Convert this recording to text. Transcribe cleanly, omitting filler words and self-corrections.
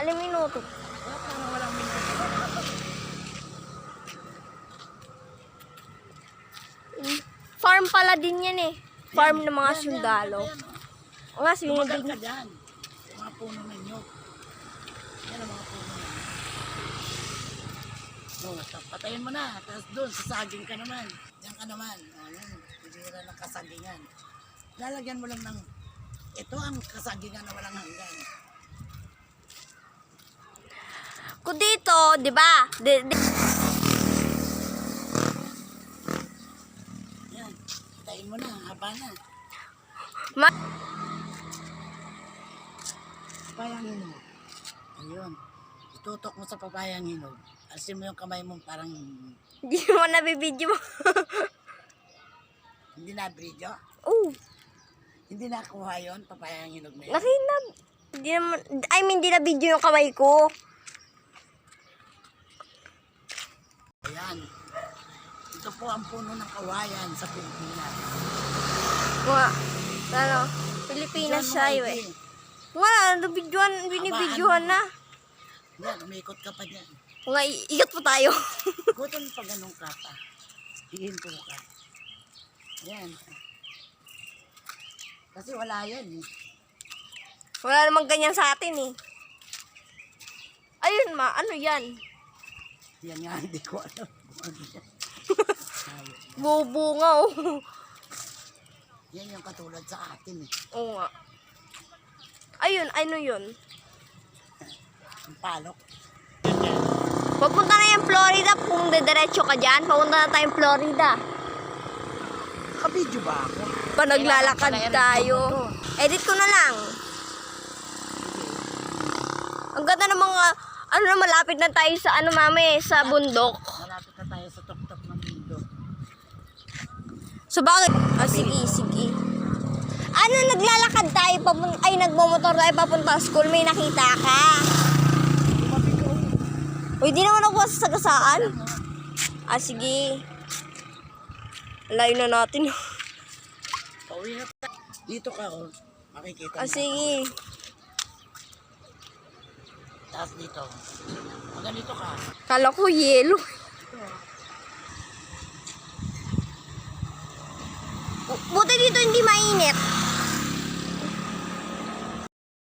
Alam minuto. Walang minuto. Farm pala din yan eh. Farm ng mga sundalo. O nga, Tumagal sinunod ka dyan. Yung mga puno ninyo. Yan ang mga puno ninyo. Patayin mo na. Tapos doon, sasaging ka naman. Yan ka naman. Ayan, pidira ng kasagingan. Lalagyan mo lang ng, ito ang kasagingan na walang hanggan. Kung dito, di ba? Yan. Patayin mo na. Haba na. Papayang hinog. Ayun. Itutok mo sa papayang hinog. Alisin mo yung kamay mo parang Hindi mo nabibidyo mo. hindi na video. Oh, Hindi nakuha yun, papayang hinog na yun. nakinab. Hindi naman, I mean, di na video yung kamay ko. Ayan. Ito po ang puno ng kawayan sa Pilipinas. Mga, ano, Pilipinas siya eh. Wala, binibidyohan na. Yan, umikot ka pa dyan. Mga, iikot po tayo. Gutom pa ganun ka pa. Ihinto ka. Yan. Kasi wala yan eh. Wala namang ganyan sa atin eh. Ayun ma, ano yan? Yan nga, hindi ko alam kung ano yan. Bubunga oh. Yan yung katulad sa atin eh. Oo nga. Ayun, ano yun? Ang palok. Papunta na yung Florida kung diretso ka dyan. Papunta na tayong Florida. Nakabidyo ba ako? Pa naglalakad tayo. Edit ko na lang. Ang ganda ng mga, ano na malapit na tayo sa ano mami, sa bundok. Malapit na tayo sa tuktok ng mundo. So bakit? Ah, sige, sige. Ano, naglalakad tayo, ay nagmomotor tayo papunta sa school, may nakita ka. Uy, di naman ako sa sagasaan. Ah, sige. Layo na natin. Pauwi na tayo. Dito ka oh. Makikita Ah, mo. sige. Tapos dito. Maganito ka. Kala ko yelo. Buti dito hindi mainit.